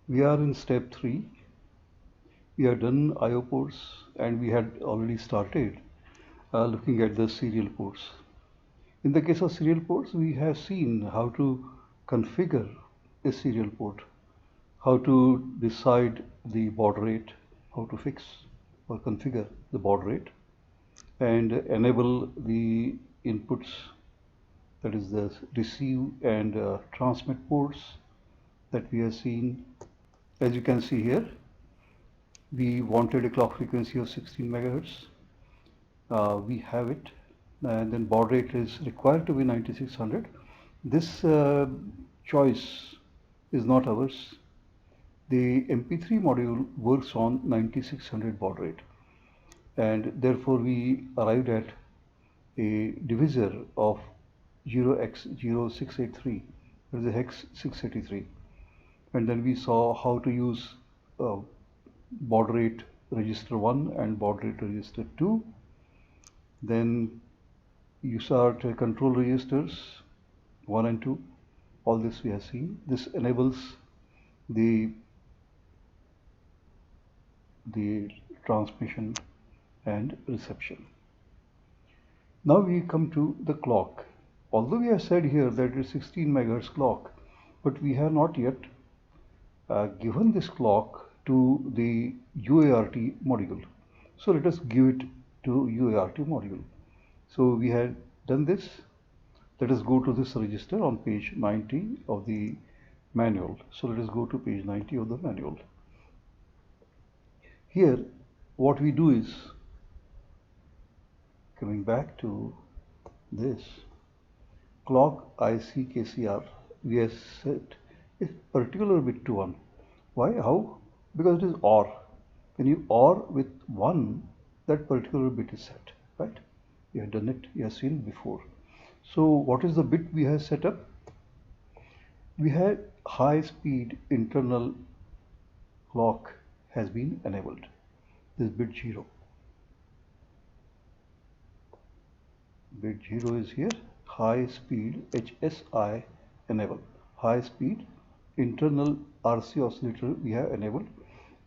We are in step 3. We have done I/O ports and we had already started looking at the serial ports. In the case of serial ports, we have seen how to configure a serial port, how to decide the baud rate, how to fix or configure the baud rate, and enable the inputs, that is the receive and transmit ports that we have seen. As you can see here, we wanted a clock frequency of 16 megahertz. We have it, and then baud rate is required to be 9600. This choice is not ours. The MP3 module works on 9600 baud rate, and therefore we arrived at a divisor of 0x0683, that is a hex 683, and then we saw how to use baud rate register 1 and baud rate register 2. Then you start control registers 1 and 2. All this we have seen. This enables the transmission and reception. Now we come to the clock. Although we have said here that it is 16 megahertz clock, but we have not yet given this clock to the UART module. So let us give it to UART module. So we had done this. Let us go to this register on page 90 of the manual. So let us go to page 90 of the manual. Here, what we do is, coming back to this, clock IC KCR, we have set a particular bit to 1. Why? How? Because it is OR. When you OR with 1, that particular bit is set, right? We have done it, you have seen before. So what is the bit we have set up? We had high speed internal clock has been enabled. This bit 0. Bit 0 is here. High speed HSI enable. High speed internal RC oscillator we have enabled,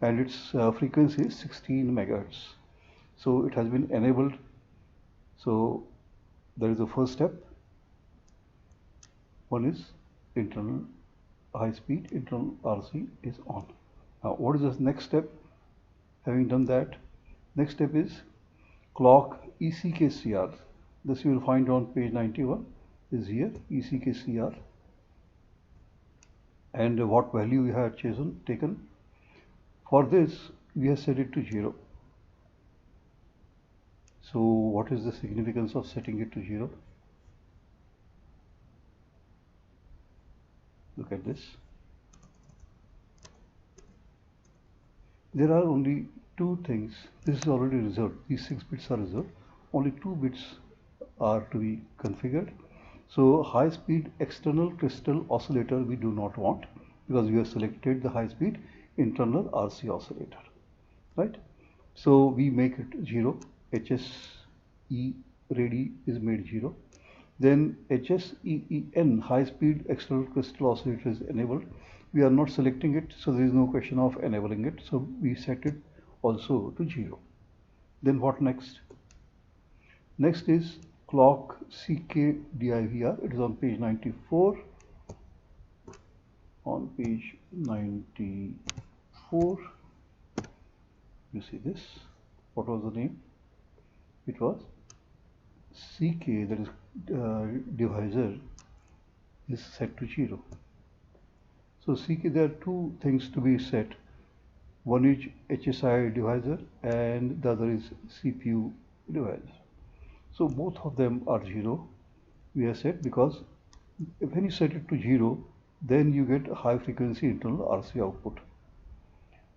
and its frequency is 16 megahertz. So it has been enabled. So there is the first step. One is internal high speed internal RC is on. Now what is the next step? Having done that, next step is clock ECKCR. This you will find on page 91 is here, ECKCR, and what value we have taken. For this we have set it to 0. So what is the significance of setting it to 0? Look at this. There are only 2 things. This is already reserved. These 6 bits are reserved. Only 2 bits are to be configured. So high speed external crystal oscillator we do not want, because we have selected the high speed internal RC oscillator, right? So we make it 0. HSE ready is made 0. Then HSEEN high speed external crystal oscillator is enabled. We are not selecting it, so there is no question of enabling it. So we set it also to 0. Then what next? Next is clock CKDIVR. It is on page 94. On page 94, you see this. What was the name? It was CK, that is divisor, is set to 0. So CK, there are 2 things to be set. One is HSI divisor and the other is CPU divisor. So both of them are 0. We have set, because when you set it to 0, then you get high frequency internal RC output.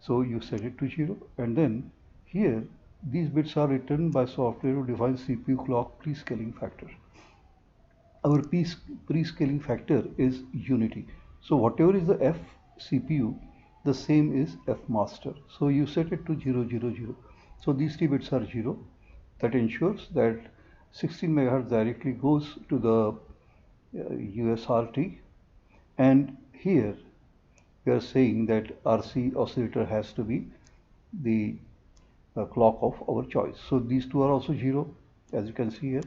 So you set it to 0, and then here these bits are written by software to define CPU clock prescaling factor. Our prescaling factor is unity. So whatever is the F CPU, the same is F master. So you set it to 0, 0, 0. So these 3 bits are 0. That ensures that 16 megahertz directly goes to the USRT, and here we are saying that RC oscillator has to be the clock of our choice. So these two are also 0, as you can see here.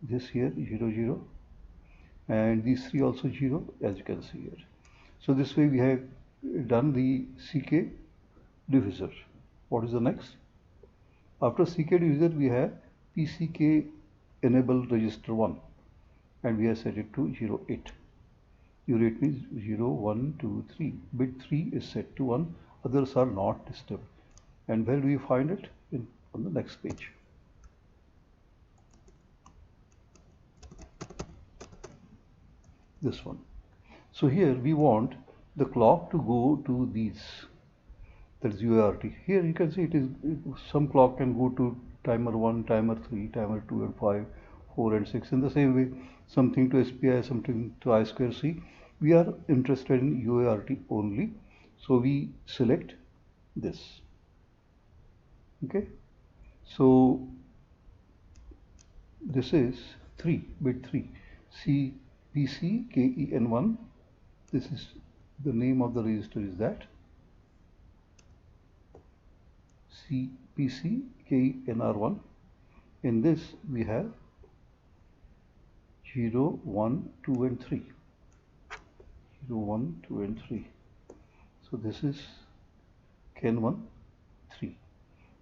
This here 0 0, and these three also 0, as you can see here. So this way we have done the CK divisor. What is the next? After CK divisor we have PCK enable register 1, and we have set it to 08. 08 means 0 1 2 3. Bit 3 is set to 1, others are not disturbed. And where do you find it? On the next page. This one. So here we want the clock to go to these, that is UART. Here you can see it is some clock can go to timer 1, timer 3, timer 2 and 5, 4 and 6. In the same way, something to SPI, something to I2C. We are interested in UART only, so we select this. Okay, so this is 3, bit 3, CPCKEN1. This is the name of the register is that CPCKENR1. In this we have 0 1 2 and 3. 0 1 2 and 3. So this is KEN1 3,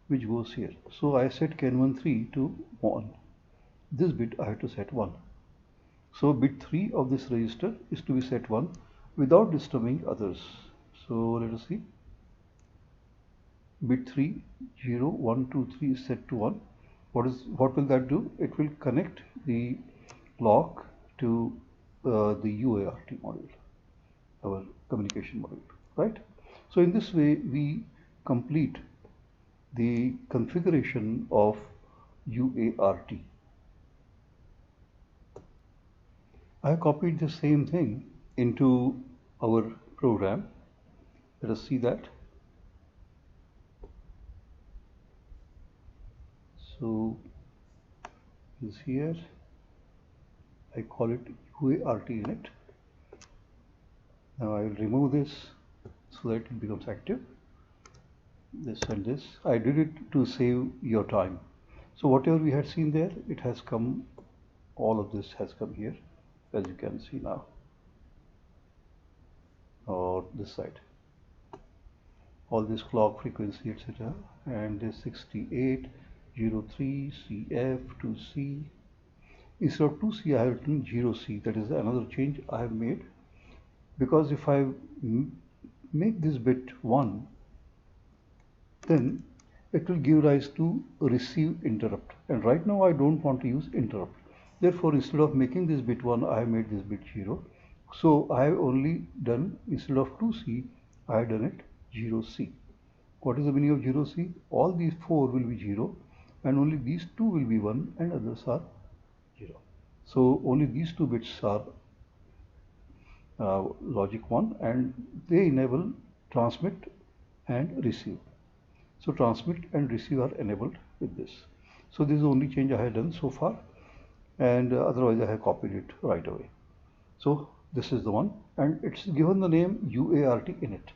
which goes here. So I set KEN1 3 to 1. This bit I have to set 1. So bit 3 of this register is to be set 1 without disturbing others. So let us see. Bit 3 0 1 2 3 is set to 1. What will that do? It will connect the clock to the UART module, our communication module, right? So in this way we complete the configuration of UART. I copied the same thing into our program. Let us see that. So is here, I call it UART unit. Now I will remove this so that it becomes active. This and this. I did it to save your time. So whatever we had seen there, it has come, all of this has come here, as you can see now, or this side. All this clock frequency, etc. And this 6803 CF to C. Instead of 2C, I have written 0C. That is another change I have made, because if I make this bit 1, then it will give rise to receive interrupt. And right now I don't want to use interrupt. Therefore, instead of making this bit 1, I have made this bit 0. So I have only done, instead of 2C, I have done it 0C. What is the meaning of 0C? All these 4 will be 0, and only these 2 will be 1, and others are 0. So only these 2 bits are logic 1, and they enable transmit and receive. So transmit and receive are enabled with this. So this is the only change I have done so far, and otherwise I have copied it right away. So this is the one, and it's given the name UART init.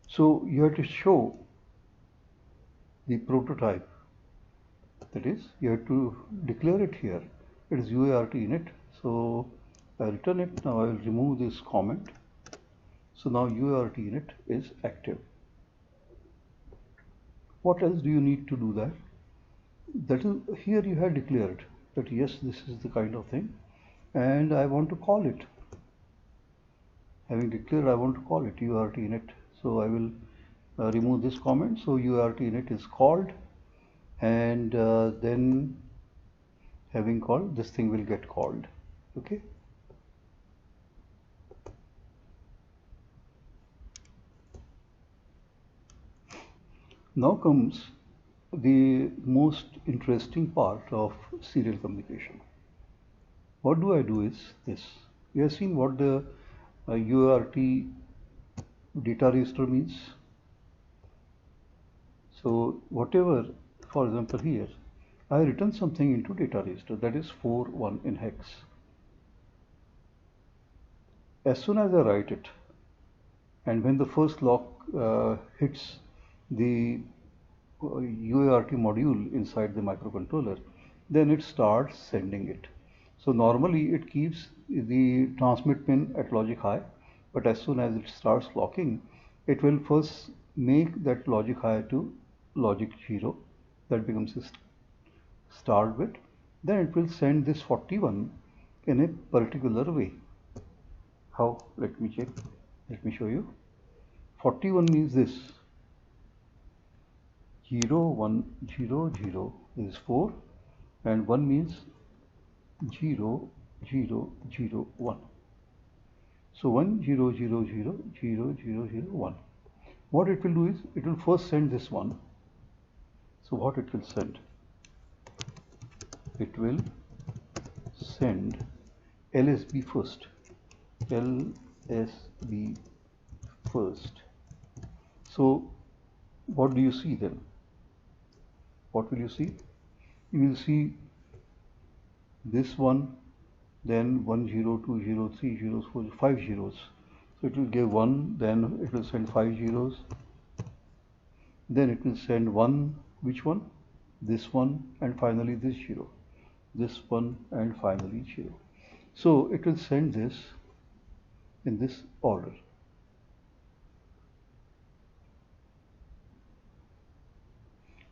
So you have to show the prototype, that is, you have to declare it here. It is UART init. So I return it. Now I will remove this comment. So now UART init is active. What else do you need to do that? That is, here you have declared that yes, this is the kind of thing, and I want to call it. Having declared, I want to call it UART init. So I will remove this comment. So UART init is called, and then having called, this thing will get called. Okay. Now comes the most interesting part of serial communication. What do I do is this. We have seen what the UART data register means. So whatever, for example here, I have written something into data register, that is 41 in hex. As soon as I write it, and when the first clock hits the UART module inside the microcontroller, then it starts sending it. So normally it keeps the transmit pin at logic high, but as soon as it starts clocking, it will first make that logic high to logic 0. That becomes a start bit. Then it will send this 41 in a particular way. How? Let me check. Let me show you. 41 means this. 0 1 0 0 is 4, and 1 means 0 0 0 1. So 1 0 0 0 0 0 0 1. What it will do is it will first send this one. So what it will send? It will send LSB first. LSB first. So what do you see then? What will you see? You will see this one, then 1 0 2 0 3 zeros 4 5 zeros. So it will give 1, then it will send 5 zeros, then it will send 1, which one? This one, and finally this 0, this one, and finally 0. So it will send this in this order.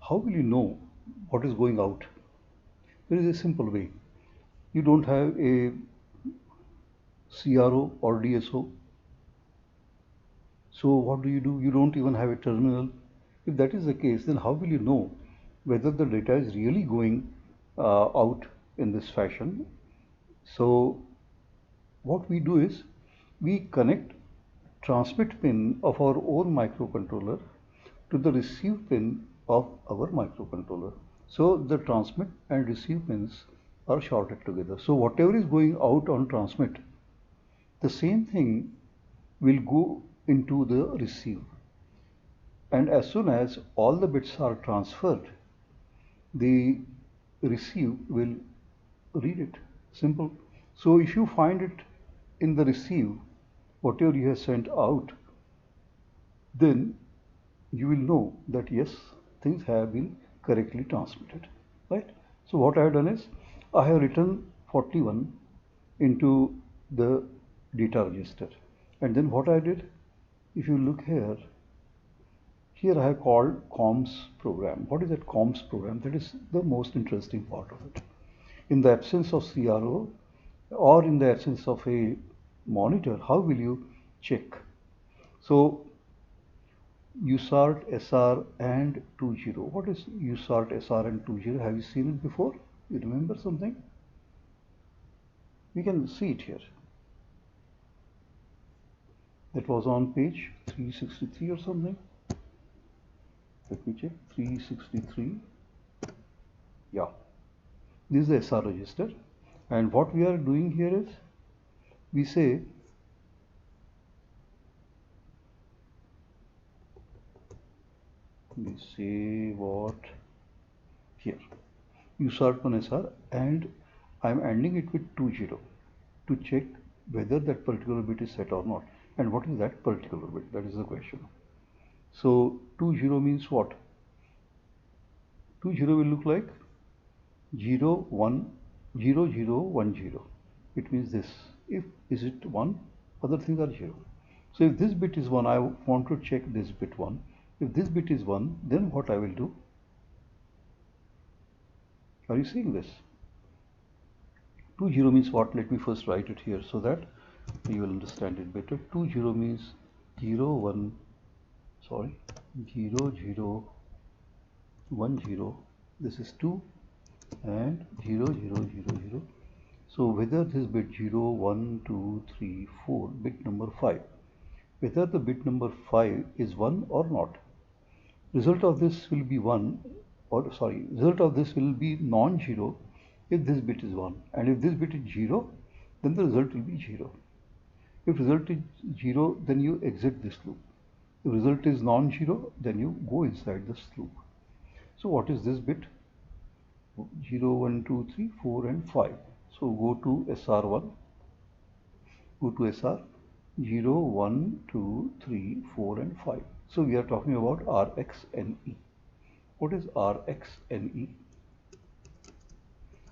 How will you know what is going out? There is a simple way. You don't have a CRO or DSO. So what do? You don't even have a terminal. If that is the case, then how will you know whether the data is really going out in this fashion? So what we do is we connect transmit pin of our own microcontroller to the receive pin of our microcontroller. So the transmit and receive pins are shorted together. So whatever is going out on transmit, the same thing will go into the receive. And as soon as all the bits are transferred, the receive will read it. Simple. So if you find it in the receive, whatever you have sent out, then you will know that yes, things have been correctly transmitted, right? So what I have done is I have written 41 into the data register, and then what I did, if you look here I have called comms program. What is that comms program? That is the most interesting part of it. In the absence of CRO or in the absence of a monitor, how will you check? So USART, SR and 20. What is USART, SR and 20? Have you seen it before? You remember something? We can see it here. It was on page 363 or something. Let me check. 363. Yeah. This is the SR register. And what we are doing here is we say what here USART one SR, and I am ending it with 20 to check whether that particular bit is set or not. And what is that particular bit? That is the question. So 20 means what? 20 will look like 0 1 0 0 1 0. It means this. If is it 1, other things are 0. So if this bit is 1, I want to check this bit 1. If this bit is 1, then what I will do? Are you seeing this? 20 means what? Let me first write it here so that you will understand it better. 20 means 0 1, sorry, 0 0 1 0. This is 2 and 0 0 0 0. So whether this bit 0 1 2 3 4, bit number 5, whether the bit number 5 is 1 or not, result of this will be 1, or sorry, result of this will be non-zero if this bit is 1, and if this bit is 0, then the result will be 0. If result is 0, then you exit this loop. If result is non-zero, then you go inside this loop. So what is this bit? 0 1 2 3 4 and 5. So go to SR1, go to SR, 0, 1, 2, 3, 4 and 5. So we are talking about RxNE. What is RxNE?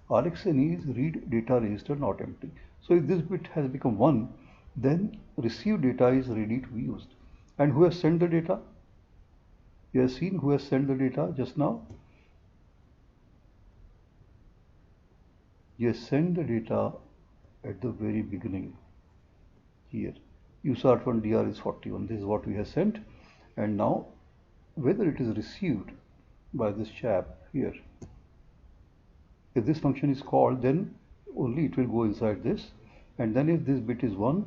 RxNE is read data register not empty. So if this bit has become 1, then received data is ready to be used. And who has sent the data? You have seen who has sent the data just now. You send the data at the very beginning here. USART1 DR is 41. This is what we have sent. And now whether it is received by this chap here, if this function is called, then only it will go inside this. And then if this bit is 1,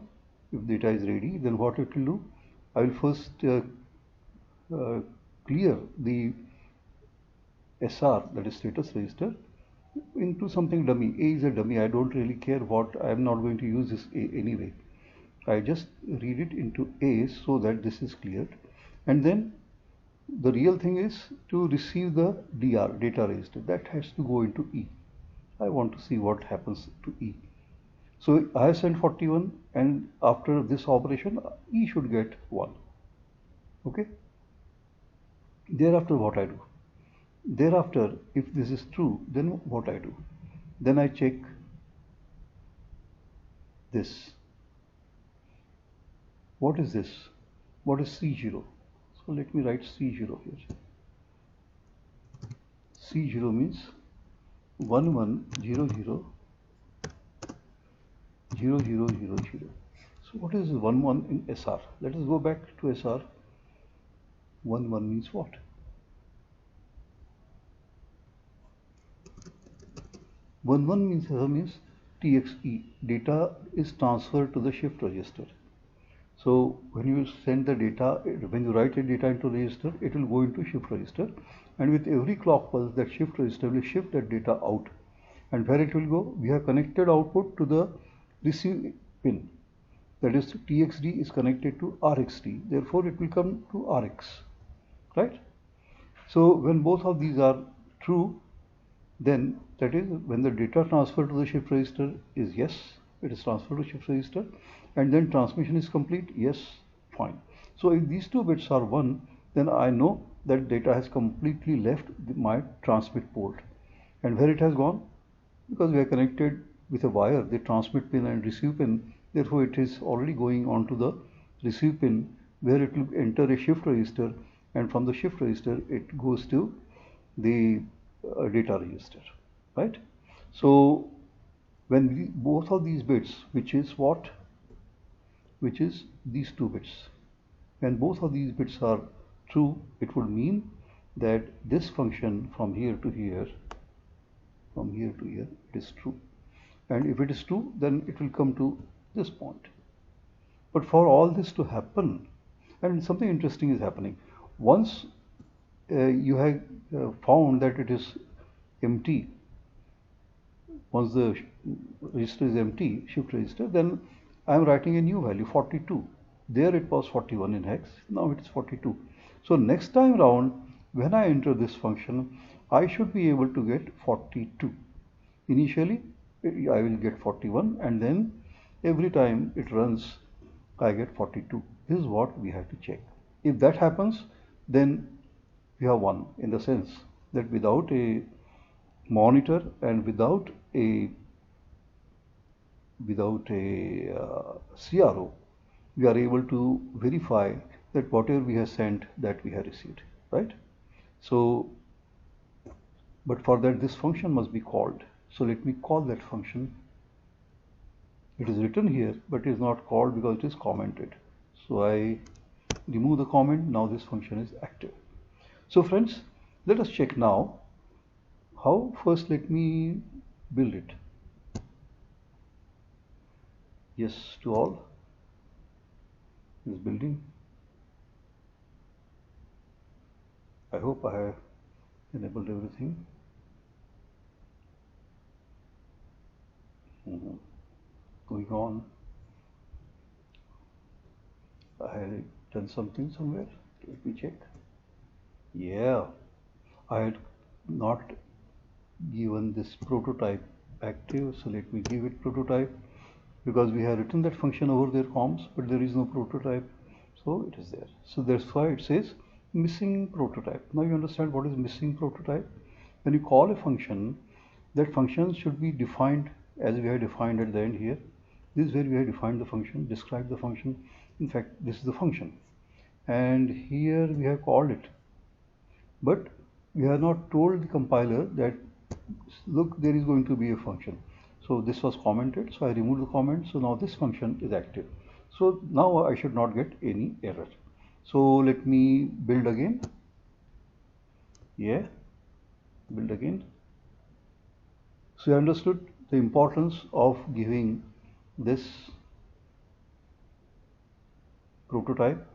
if data is ready, then what it will do? I will first clear the SR, that is status register, into something dummy. A is a dummy. I don't really care what. I am not going to use this A anyway. I just read it into A so that this is cleared. And then the real thing is to receive the DR, data register. That has to go into E. I want to see what happens to E. So I have sent 41, and after this operation, E should get 1. Okay. Thereafter, what I do? Thereafter, if this is true, then what I do? Then I check this. What is this? What is C0? So let me write C0 here. C0 means 1 1 0 0 0 0 0 0. So what is 1 1 in SR? Let us go back to SR. 1 1 means what? 1 1 means TXE, data is transferred to the shift register. So when you send the data, when you write the data into register, it will go into shift register, and with every clock pulse, that shift register will shift that data out. And where it will go? We have connected output to the receive pin. That is, TXD is connected to RXD. Therefore, it will come to RX, right? So when both of these are true, then that is when the data transfer to the shift register is yes, it is transferred to shift register, and then transmission is complete, yes, fine. So if these two bits are 1, then I know that data has completely left my transmit port. And where it has gone? Because we are connected with a wire, the transmit pin and receive pin, therefore it is already going on to the receive pin, where it will enter a shift register, and from the shift register it goes to the data register, right? So when both of these bits, which is what? Which is these two bits, when both of these bits are true, it would mean that this function from here to here, it is true. And if it is true, then it will come to this point. But for all this to happen, and something interesting is happening. Once you have found that it is empty, once the register is empty, shift register, then I am writing a new value, 42. There it was 41 in hex, now it is 42. So next time round, when I enter this function, I should be able to get 42. Initially, I will get 41, and then every time it runs, I get 42. This is what we have to check. If that happens, then we have won, in the sense that without a monitor and without a CRO, we are able to verify that whatever we have sent, that we have received, right? So, but for that, this function must be called. So let me call that function. It is written here, but it is not called because it is commented. So I remove the comment. Now this function is active. So friends, let us check now how. First, let me build it. Yes to all is building. I hope I have enabled everything. Going on. I had done something somewhere. Let me check. Yeah, I had not given this prototype active, so let me give it prototype. because we have written that function over there comps, but there is no prototype, so it is there. So that's why it says missing prototype. Now you understand what is missing prototype. When you call a function, that function should be defined as we have defined at the end here. This is where we have defined the function, described the function. In fact, this is the function, and here we have called it, but we have not told the compiler that look, there is going to be a function. So this was commented, so I removed the comment. So now this function is active. So now I should not get any error. So let me build again. Yeah, build again. So you understood the importance of giving this prototype,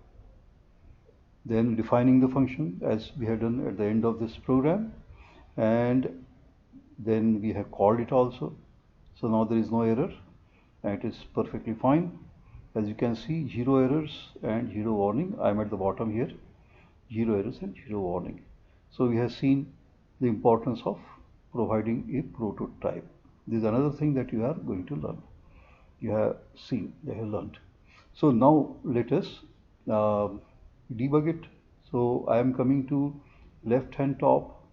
then defining the function as we have done at the end of this program, and then we have called it also. So now there is no error and it is perfectly fine. As you can see, 0 errors and 0 warning. I am at the bottom here, 0 errors and 0 warning. So we have seen the importance of providing a prototype. This is another thing that you are going to learn. You have seen, you have learned. So now let us debug it. So I am coming to left hand top.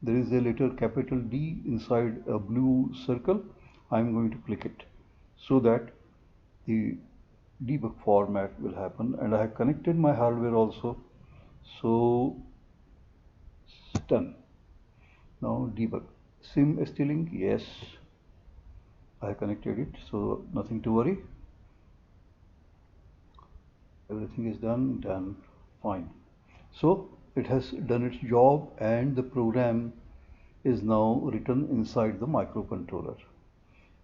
There is a letter capital D inside a blue circle. I am going to click it so that the debug format will happen, and I have connected my hardware also. So done. Now debug. SIM ST-Link, yes, I have connected it, so nothing to worry. Everything is done, fine. So it has done its job, and the program is now written inside the microcontroller.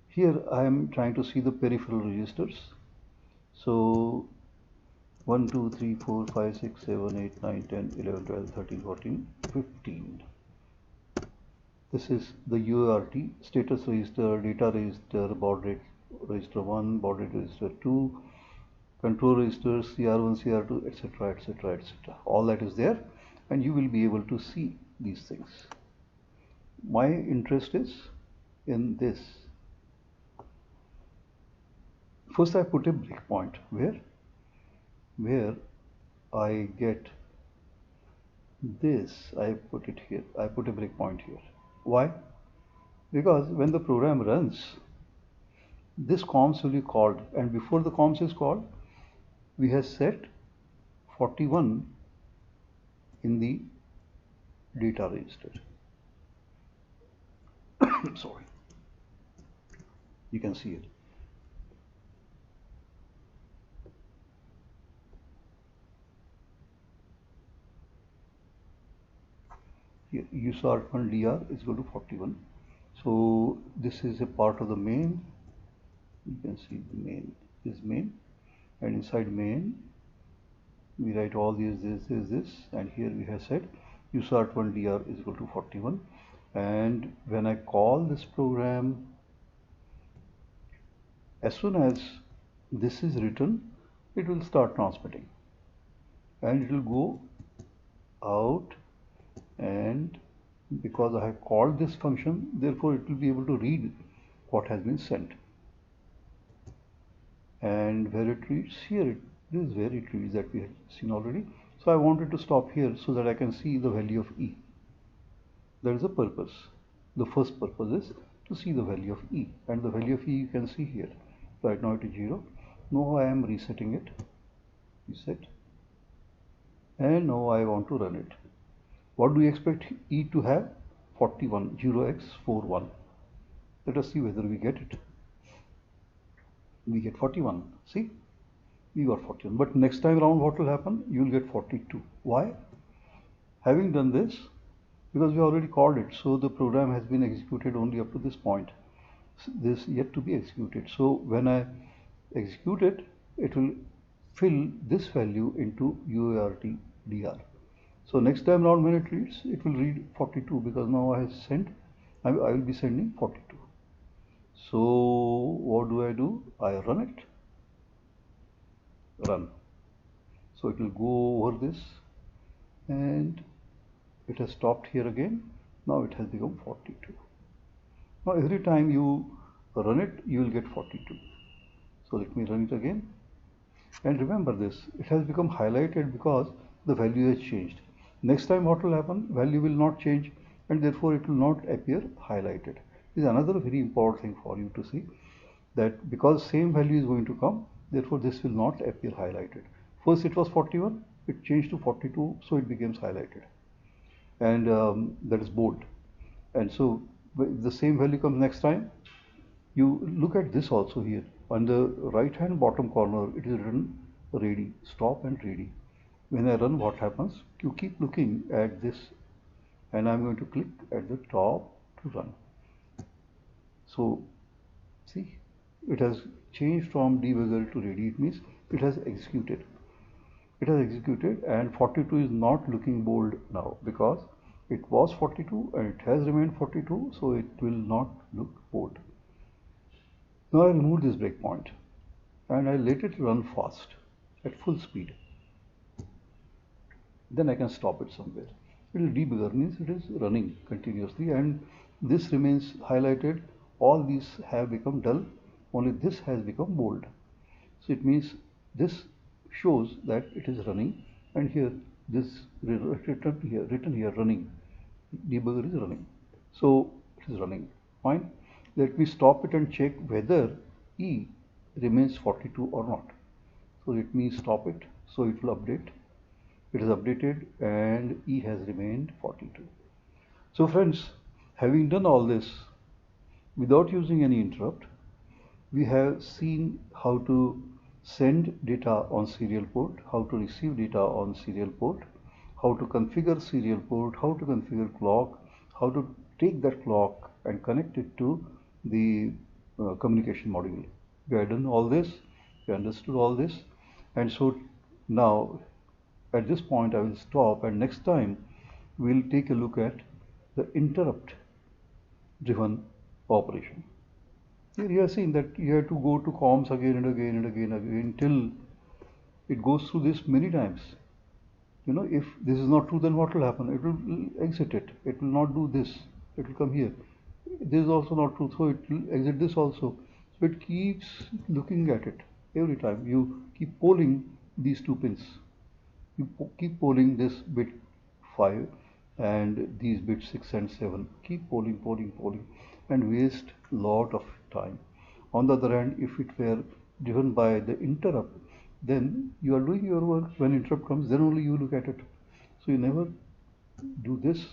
Here I am trying to see the peripheral registers. So 1, 2, 3, 4, 5, 6, 7, 8, 9, 10, 11, 12, 13, 14, 15. This is the UART, status register, data register, baud rate register 1, baud rate register 2, control registers, CR1, CR2, etc., etc., etc. All that is there, and you will be able to see these things. My interest is in this. First I put a breakpoint where I get this. I put it here. I put a breakpoint here. Why? Because when the program runs, this comps will be called, and before the comps is called, we have set 41 in the data register. Sorry, you can see it. Here, USART1 DR is equal to 41. So this is a part of the main. You can see the main is main, and inside main we write all these this, and here we have said USART1 DR is equal to 41. And when I call this program, as soon as this is written, it will start transmitting, and it will go out, and because I have called this function, therefore it will be able to read what has been sent. And where it reads here, this is where it reads that we have seen already. So I wanted to stop here so that I can see the value of E. That is the purpose. The first purpose is to see the value of E, and the value of E you can see here. Right now it is 0. Now I am resetting it. Reset. And now I want to run it. What do we expect E to have? 41, 0x41. Let us see whether we get it. We get 41. See? We got 41. But next time around what will happen? You will get 42. Why? Having done this, because we already called it, so the program has been executed only up to this point. This yet to be executed. So when I execute it, it will fill this value into UART DR. So next time around when it reads, it will read 42, because now I will be sending 42. So what do? I run it. Run. So it will go over this, and it has stopped here again. Now it has become 42. Now every time you run it, you will get 42. So let me run it again. And remember this, it has become highlighted because the value has changed. Next time what will happen? Value will not change and therefore it will not appear highlighted. This is another very important thing for you to see, that because same value is going to come, therefore this will not appear highlighted. First it was 41, it changed to 42, so it becomes highlighted. And that is bold. And so if the same value comes next time, you look at this also here. On the right hand bottom corner, it is written ready, stop and ready. When I run, what happens? You keep looking at this and I'm going to click at the top to run. So see, it has changed from debugger to ready. It means it has executed. It has executed and 42 is not looking bold now because it was 42 and it has remained 42, so it will not look bold. Now I remove this breakpoint and I let it run fast at full speed. Then I can stop it somewhere. It will debugger, means it is running continuously and this remains highlighted. All these have become dull, only this has become bold. So it means this shows that it is running, and here this written here running, debugger is running. So it is running, fine. Let me stop it and check whether E remains 42 or not. So let me stop it, so it will update. It is updated and E has remained 42. So friends, having done all this without using any interrupt, we have seen how to send data on serial port, how to receive data on serial port, how to configure serial port, how to configure clock, how to take that clock and connect it to the communication module. We have done all this, we understood all this, and so now at this point I will stop, and next time we'll take a look at the interrupt driven operation. Here you have seen that you have to go to comms again and again and again and again till it goes through this many times. You know, if this is not true, then what will happen? It will exit it. It will not do this. It will come here. This is also not true, so it will exit this also. So it keeps looking at it every time. You keep polling these two pins. You keep polling this bit 5 and these bits 6 and 7. Keep polling and waste lot of time. On the other hand, if it were driven by the interrupt, then you are doing your work. When interrupt comes, then only you look at it. So you never do this.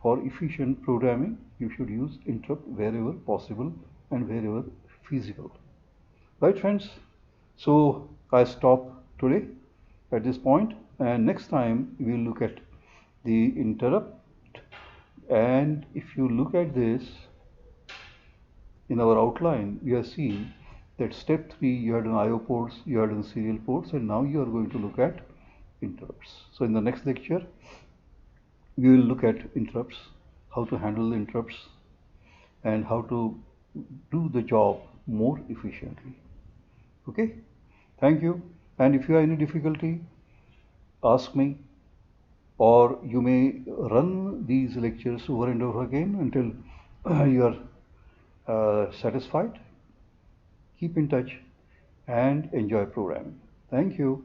For efficient programming, you should use interrupt wherever possible and wherever feasible. Right, friends? So I stop today at this point, and next time we will look at the interrupt. And if you look at this in our outline, you have seen that step 3 you had done IO ports, you had done serial ports, and now you are going to look at interrupts. So in the next lecture we will look at interrupts, how to handle the interrupts and how to do the job more efficiently. Okay, thank you. And if you have any difficulty, ask me, or you may run these lectures over and over again until you are satisfied. Keep in touch and enjoy programming. Thank you.